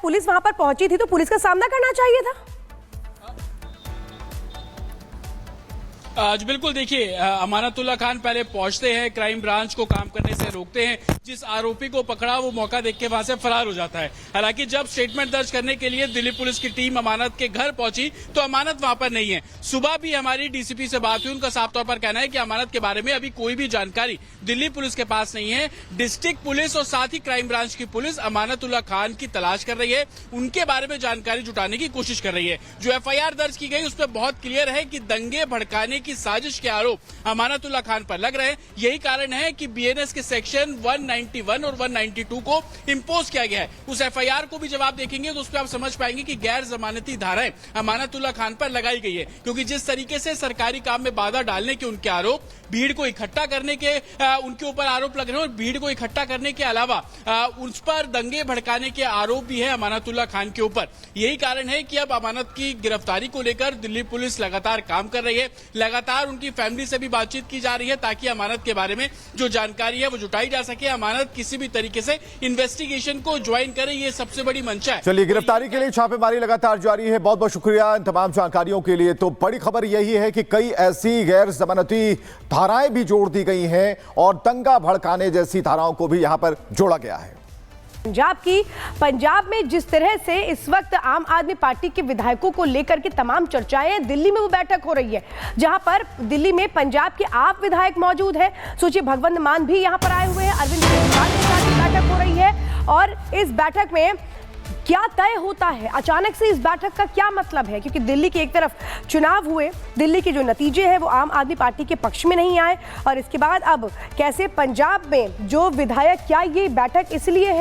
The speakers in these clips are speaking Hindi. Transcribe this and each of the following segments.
पुलिस वहां पर पहुंची थी तो पुलिस का सामना करना चाहिए था। आज बिल्कुल देखिए, अमानतुल्लाह खान पहले पहुंचते हैं, क्राइम ब्रांच को काम करने से रोकते हैं, जिस आरोपी को पकड़ा वो मौका देख के वहां से फरार हो जाता है। हालांकि जब स्टेटमेंट दर्ज करने के लिए दिल्ली पुलिस की टीम अमानत के घर पहुंची तो अमानत वहां पर नहीं है। सुबह भी हमारी डीसीपी से बात हुई, उनका साफ तौर पर कहना है कि अमानत के बारे में अभी कोई भी जानकारी दिल्ली पुलिस के पास नहीं है। डिस्ट्रिक्ट पुलिस और साथ ही क्राइम ब्रांच की पुलिस अमानतुल्लाह खान की तलाश कर रही है, उनके बारे में जानकारी जुटाने की कोशिश कर रही है। जो एफआईआर दर्ज की गई उस पर बहुत क्लियर है कि दंगे भड़काने की साजिश के आरोप अमानतुल्लाह खान पर लग रहे हैं। यही कारण है कि बीएनएस के सेक्शन 191 और 192 को इंपोज किया गया है। उस एफआईआर को भी जब आप देखेंगे तो उस पर आप समझ पाएंगे कि गैर जमानती धाराएं अमानतुल्लाह खान पर लगाई गई है, क्योंकि जिस तरीके से सरकारी काम में बाधा डालने के उनके आरोप, भीड़ को इकट्ठा करने के उनके ऊपर आरोप लग रहे हैं और भीड़ को इकट्ठा करने के अलावा उस पर दंगे भड़काने के आरोप भी है अमानतुल्लाह खान के ऊपर। यही कारण है कि अब अमानत की गिरफ्तारी को लेकर दिल्ली पुलिस लगातार काम कर रही है, लगातार उनकी फैमिली से भी बातचीत की जा रही है ताकि अमानत के बारे में जो जानकारी है वो जुटाई जा सके, अमानत किसी भी तरीके से इन्वेस्टिगेशन को ज्वाइन करे, ये सबसे बड़ी मंशा है। चलिए, गिरफ्तारी के लिए छापेमारी लगातार जारी है। बहुत बहुत शुक्रिया इन तमाम जानकारियों के लिए। तो बड़ी खबर यही है कि कई ऐसी गैर जमानती धाराएं भी जोड़ दी गई हैं और दंगा भड़काने जैसी धाराओं को भी यहां पर जोड़ा गया है। पंजाब में जिस तरह से इस वक्त आम आदमी पार्टी के विधायकों को लेकर के तमाम चर्चाएं हैं, दिल्ली में वो बैठक हो रही है जहां पर दिल्ली में पंजाब के आप विधायक मौजूद हैं। सोचिए, भगवंत मान भी यहां पर आए हुए हैं, अरविंद केजरीवाल के साथ बैठक हो रही है और इस बैठक में क्या तय होता है, अचानक से इस बैठक का क्या मतलब है, क्योंकि दिल्ली की एक तरफ चुनाव हुए, दिल्ली के जो नतीजे हैं वो आम आदमी पार्टी के पक्ष में नहीं आए और इसके बाद अब कैसे पंजाब में जो विधायक, क्या ये बैठक इसलिए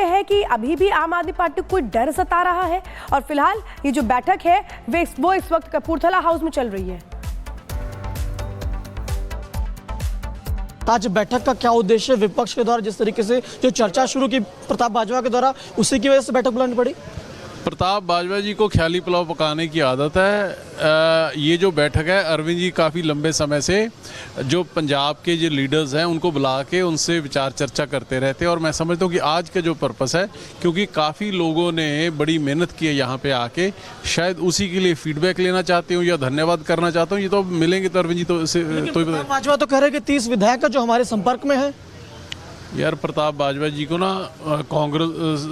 है कि अभी भी आम आदमी पार्टी को कोई डर सता रहा है और फिलहाल ये जो बैठक है वो इस वक्त कपूरथला हाउस में चल रही है। आज बैठक का क्या उद्देश्य, विपक्ष के द्वारा जिस तरीके से जो चर्चा शुरू की प्रताप बाजवा के द्वारा, उसी की वजह से बैठक बुलानी पड़ी। प्रताप बाजवा जी को ख्याली पुलाव पकाने की आदत है। ये जो बैठक है, अरविंद जी काफ़ी लंबे समय से जो पंजाब के जो लीडर्स हैं उनको बुला के उनसे विचार चर्चा करते रहते हैं और मैं समझता हूँ कि आज का जो पर्पस है, क्योंकि काफ़ी लोगों ने बड़ी मेहनत की है यहाँ पे आके, शायद उसी के लिए फीडबैक लेना चाहते हूँ या धन्यवाद करना चाहता हूँ। ये तो मिलेंगे तो अरविंद जी तो बाजवा तो कह रहे हैं कि 30 विधायक जो हमारे संपर्क में है। यार, प्रताप बाजवा जी को ना कांग्रेस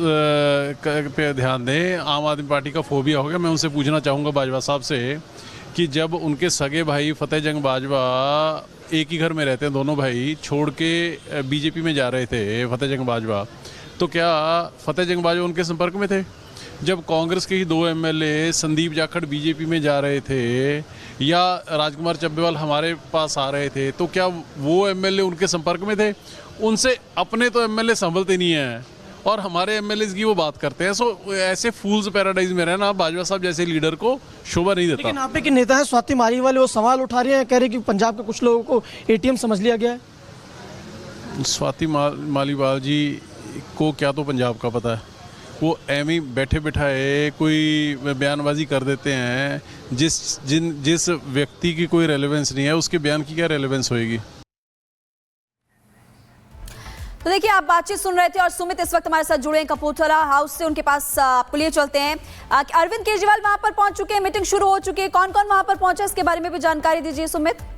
पे ध्यान दें, आम आदमी पार्टी का फोबिया हो गया। मैं उनसे पूछना चाहूँगा बाजवा साहब से कि जब उनके सगे भाई फतेह जंग बाजवा एक ही घर में रहते हैं, दोनों भाई छोड़ के बीजेपी में जा रहे थे, फतेह जंग बाजवा, तो क्या फतेह जंग बाजवा उनके संपर्क में थे? जब कांग्रेस के ही 2 एमएलए संदीप जाखड़ बीजेपी में जा रहे थे या राजकुमार चब्बेवाल हमारे पास आ रहे थे, तो क्या वो एमएलए उनके संपर्क में थे? उनसे अपने तो एमएलए संभलते नहीं हैं और हमारे एमएलए की वो बात करते हैं। सो ऐसे फूल्स पैराडाइज में रहना बाजवा साहब जैसे लीडर को शोभा नहीं देता। लेकिन आप के नेता हैं स्वाति मालीवाल, वो सवाल उठा रहे हैं, कह रहे हैं कि पंजाब के कुछ लोगों को एटीएम समझ लिया गया है। स्वाति मालीवाल जी को क्या तो पंजाब का पता है, वो एम ही बैठे बिठाए कोई बयानबाजी कर देते हैं। जिस व्यक्ति की कोई रेलेवेंस नहीं है उसके बयान की क्या रेलेवेंस होएगी। तो देखिए, आप बातचीत सुन रहे थे और सुमित इस वक्त हमारे साथ जुड़े हैं कपूरथला हाउस से, उनके पास आपको लिए चलते हैं। अरविंद केजरीवाल वहां पर पहुंच चुके हैं, मीटिंग शुरू हो चुकी है, कौन कौन वहां पर पहुंचा इसके बारे में भी जानकारी दीजिए सुमित।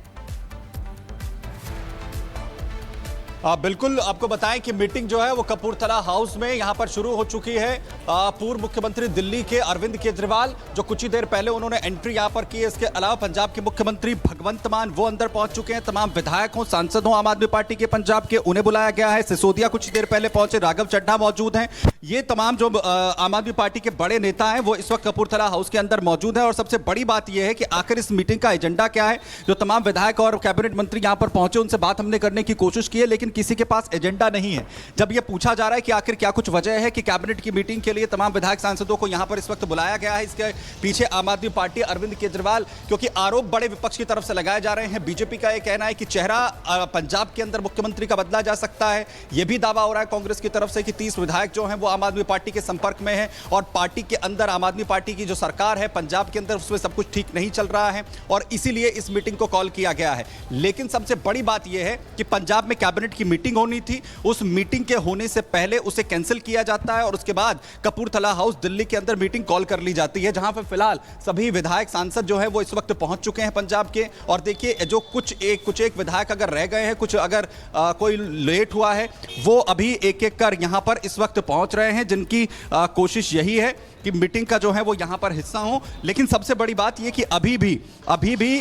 बिल्कुल, आपको बताएं कि मीटिंग जो है वो कपूरथला हाउस में यहां पर शुरू हो चुकी है। पूर्व मुख्यमंत्री दिल्ली के अरविंद केजरीवाल जो कुछ ही देर पहले उन्होंने एंट्री यहां पर की है, इसके अलावा पंजाब के मुख्यमंत्री भगवंत मान वो अंदर पहुंच चुके हैं। तमाम विधायकों, सांसदों आम आदमी पार्टी के पंजाब के, उन्हें बुलाया गया है। सिसोदिया कुछ ही देर पहले पहुंचे, राघव चड्ढा मौजूद हैं। ये तमाम जो आम आदमी पार्टी के बड़े नेता हैं वो इस वक्त कपूरथला हाउस के अंदर मौजूद है। और सबसे बड़ी बात यह है कि आखिर इस मीटिंग का एजेंडा क्या है। जो तमाम विधायक और कैबिनेट मंत्री यहां पर पहुंचे, उनसे बात हमने करने की कोशिश की है, लेकिन किसी के पास एजेंडा नहीं है। जब यह पूछा जा रहा है कि आखिर क्या कुछ वजह है कि कैबिनेट की मीटिंग के लिए तमाम विधायक सांसदों को यहां पर इस वक्त बुलाया गया है, इसके पीछे आम आदमी पार्टी, अरविंद केजरीवाल, क्योंकि आरोप बड़े विपक्ष की तरफ से लगाए जा रहे हैं। बीजेपी का यह कहना है कि चेहरा पंजाब के अंदर मुख्यमंत्री का बदला जा सकता है। यह भी दावा हो रहा है कांग्रेस की तरफ से कि 30 विधायक जो हैं वो वो आम आदमी पार्टी के संपर्क में है और पार्टी के अंदर आम आदमी पार्टी की जो सरकार है पंजाब के अंदर उसमें सब कुछ ठीक नहीं चल रहा है और इसीलिए इस मीटिंग को कॉल किया गया है। लेकिन सबसे बड़ी बात यह है कि पंजाब में कैबिनेट की मीटिंग होनी थी, उस मीटिंग के होने से पहले उसे कैंसिल किया जाता है और उसके बाद कपूरथला हाउस दिल्ली के अंदर मीटिंग कॉल कर ली जाती है, जहां पर फिलहाल सभी विधायक सांसद जो है वो इस वक्त पहुंच चुके हैं पंजाब के। और देखिए जो कुछ एक विधायक अगर रह गए हैं, कुछ अगर कोई लेट हुआ है, वो अभी एक एक कर यहां पर इस वक्त पहुंच रहे हैं, जिनकी कोशिश यही है कि मीटिंग का जो है वो यहां पर हिस्सा हो। लेकिन सबसे बड़ी बात यह कि अभी भी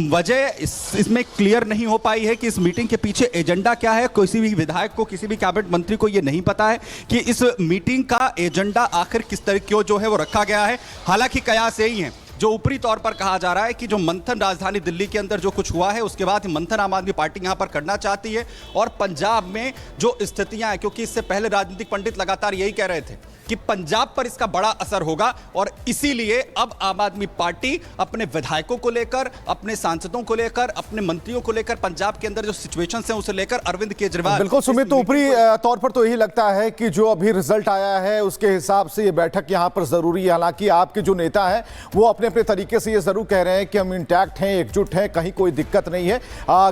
वजह इसमें क्लियर नहीं हो पाई है कि इस मीटिंग के पीछे एजेंडा क्या है। किसी भी विधायक को, किसी भी कैबिनेट मंत्री को यह नहीं पता है कि इस मीटिंग का एजेंडा आखिर किस तरह क्यों जो है वो रखा गया है। हालांकि कयास यही है, जो ऊपरी तौर पर कहा जा रहा है कि जो मंथन राजधानी दिल्ली के अंदर जो कुछ हुआ है उसके बाद मंथन आम आदमी पार्टी यहां पर करना चाहती है और पंजाब में जो स्थितियां हैं, क्योंकि इससे पहले राजनीतिक पंडित लगातार यही कह रहे थे कि पंजाब पर इसका बड़ा असर होगा और इसीलिए अब आम आदमी पार्टी अपने विधायकों को लेकर, अपने सांसदों को लेकर, अपने मंत्रियों को लेकर, पंजाब के अंदर जो सिचुएशंस हैं उसे लेकर अरविंद केजरीवाल। बिल्कुल सुमित, तो ऊपरी तौर पर तो यही लगता है कि जो अभी रिजल्ट आया है उसके हिसाब से ये बैठक यहां पर जरूरी है। हालांकि आपके जो नेता हैं वो अपने अपने तरीके से ये जरूर कह रहे हैं कि हम इंटैक्ट हैं, एकजुट हैं, कहीं कोई दिक्कत नहीं है।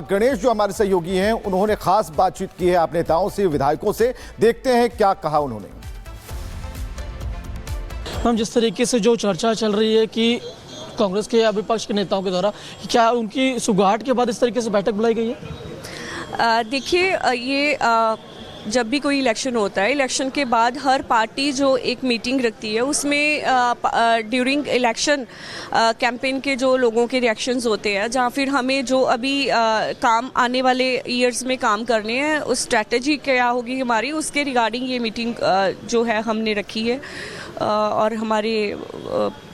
गणेश जो हमारे सहयोगी हैं उन्होंने खास बातचीत की है आप नेताओं से, विधायकों से, देखते हैं क्या कहा उन्होंने। हम जिस तरीके से जो चर्चा चल रही है कि कांग्रेस के या विपक्ष के नेताओं के द्वारा, क्या उनकी सुगबुगाहट के बाद इस तरीके से बैठक बुलाई गई है? देखिए, ये जब भी कोई इलेक्शन होता है, इलेक्शन के बाद हर पार्टी जो एक मीटिंग रखती है उसमें ड्यूरिंग इलेक्शन कैंपेन के जो लोगों के रिएक्शंस होते हैं, जहाँ फिर हमें जो अभी काम आने वाले ईयर्स में काम करने हैं, उस स्ट्रैटेजी क्या होगी हमारी, उसके रिगार्डिंग ये मीटिंग जो है हमने रखी है। और हमारे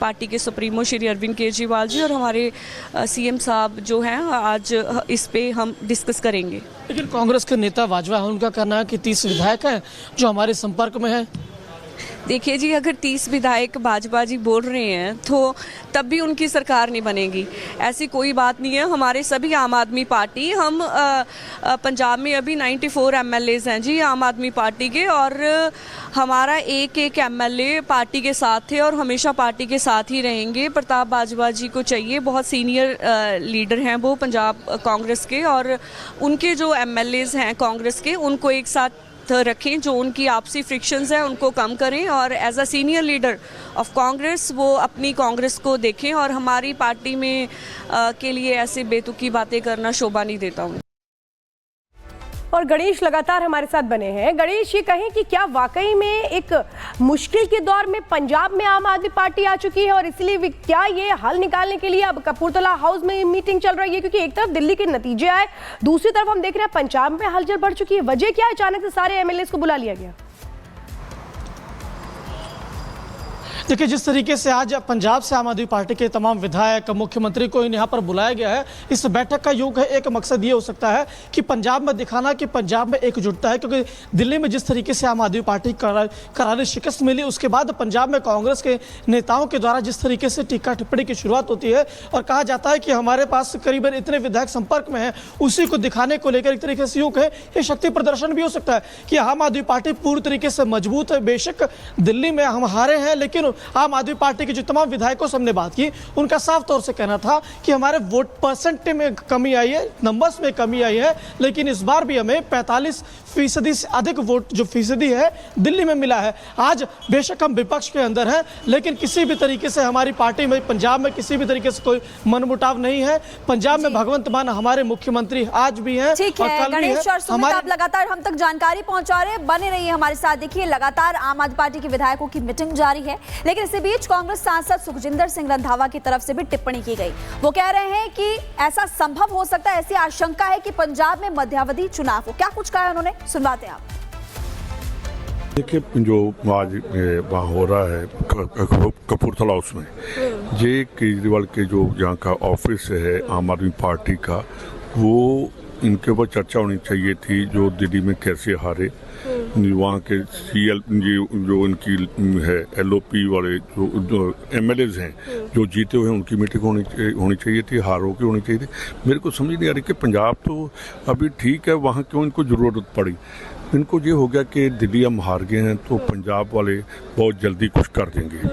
पार्टी के सुप्रीमो श्री अरविंद केजरीवाल जी और हमारे सीएम साहब जो हैं आज इस पे हम डिस्कस करेंगे। लेकिन कांग्रेस के नेता वाजवा, उनका कहना है कि 30 विधायक हैं जो हमारे संपर्क में हैं। देखिए जी, अगर 30 विधायक भाजपा जी बोल रहे हैं तो तब भी उनकी सरकार नहीं बनेगी, ऐसी कोई बात नहीं है। हमारे सभी आम आदमी पार्टी, हम पंजाब में अभी 94 एमएलएज हैं जी आम आदमी पार्टी के, और हमारा एक एमएलए पार्टी के साथ थे और हमेशा पार्टी के साथ ही रहेंगे। प्रताप बाजवा जी को चाहिए, बहुत सीनियर लीडर हैं वो पंजाब कांग्रेस के, और उनके जो एमएलएज हैं कांग्रेस के, उनको एक साथ रखें, जो उनकी आपसी फ्रिक्शंस हैं उनको कम करें और as a senior leader of Congress वो अपनी कांग्रेस को देखें और हमारी पार्टी में के लिए ऐसे बेतुकी बातें करना शोभा नहीं देता हूँ। और गणेश लगातार हमारे साथ बने हैं। गणेश, ये कहें कि क्या वाकई में एक मुश्किल के दौर में पंजाब में आम आदमी पार्टी आ चुकी है और इसलिए क्या ये हल निकालने के लिए अब कपूरथला हाउस में मीटिंग चल रही है? क्योंकि एक तरफ दिल्ली के नतीजे आए, दूसरी तरफ हम देख रहे हैं पंजाब में हलचल बढ़ चुकी है। वजह क्या है अचानक से सारे एमएलए को बुला लिया गया? देखिए, जिस तरीके से आज पंजाब से आम आदमी पार्टी के तमाम विधायक, मुख्यमंत्री को यहाँ पर बुलाया गया है, इस बैठक का योग है, एक मकसद ये हो सकता है कि पंजाब में दिखाना कि पंजाब में एकजुटता है। क्योंकि दिल्ली में जिस तरीके से आम आदमी पार्टी करारी शिकस्त मिली, उसके बाद पंजाब में कांग्रेस के नेताओं के द्वारा जिस तरीके से टीका टिप्पणी की शुरुआत होती है और कहा जाता है कि हमारे पास करीबन इतने विधायक संपर्क में हैं, उसी को दिखाने को लेकर एक तरीके से योग है, ये शक्ति प्रदर्शन भी हो सकता है कि आम आदमी पार्टी पूरी तरीके से मजबूत है। बेशक दिल्ली में हम हारे हैं, लेकिन आम आदमी पार्टी के जो तमाम विधायकों से हमने बात की, उनका साफ तौर से कहना था कि हमारे वोट परसेंट में कमी आई है, नंबर्स में कमी आई है, लेकिन इस बार भी हमें 45% से अधिक वोट जो फीसदी है दिल्ली में मिला है। आज बेशक हम विपक्ष के अंदर हैं, लेकिन किसी भी तरीके से हमारी पार्टी में पंजाब में किसी भी तरीके से कोई मनमुटाव नहीं है। पंजाब में भगवंत मान हमारे मुख्यमंत्री आज भी हैं ठीक है। गणेश और सुमित, आप लगातार हम तक जानकारी पहुंचा रहे हैं, बने रहिए हमारे साथ। देखिए, लगातार आम आदमी पार्टी के विधायकों की मीटिंग जारी है, लेकिन इसी बीच कांग्रेस सांसद सुखजिंदर सिंह रंधावा की तरफ से भी टिप्पणी की गई। वो कह रहे हैं कि ऐसा संभव हो सकता है, ऐसी आशंका है कि पंजाब में मध्यावधि चुनाव हो। क्या कुछ कहा है उन्होंने, सुनवाते हैं आप। देखिए, जो आज वहाँ हो रहा है कपूरथला हाउस में, ये केजरीवाल के जो यहाँ का ऑफिस है आम आदमी पार्टी का, वो इनके ऊपर चर्चा होनी चाहिए थी, जो दिल्ली में कैसे हारे। वहाँ के CL जो इनकी है LOP वाले जो MLAs हैं जो जीते हुए हैं, उनकी मीटिंग होनी चाहिए थी, हारों की होनी चाहिए थी। मेरे को समझ नहीं आ रही कि पंजाब तो अभी ठीक है, वहाँ क्यों इनको ज़रूरत पड़ी। इनको ये हो गया कि दिल्ली हम हार गए हैं तो पंजाब वाले बहुत जल्दी कुछ कर देंगे,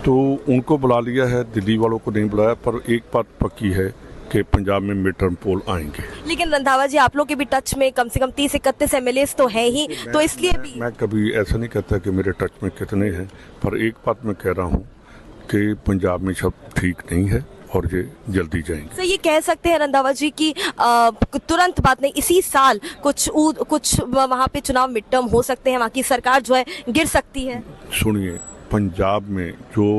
तो उनको बुला लिया है, दिल्ली वालों को नहीं बुलाया। पर एक बात पक्की है कि पंजाब में मिड टर्म पोल आएंगे। लेकिन रंधावा जी, आप लोग के भी टच में कम से कम 30-31 MLAs तो हैं ही, तो इसलिए भी मैं कभी ऐसा नहीं कहता कि मेरे टच में कितने हैं, पर एक बात मैं कह रहा हूँ कि पंजाब में सब ठीक नहीं है और ये जल्दी जाएंगे। सर, ये कह सकते हैं रंधावा जी कि तुरंत बात नहीं, इसी साल कुछ वहाँ पे चुनाव मिड टर्म हो सकते हैं, वहाँ की सरकार जो है गिर सकती है। सुनिए, पंजाब में जो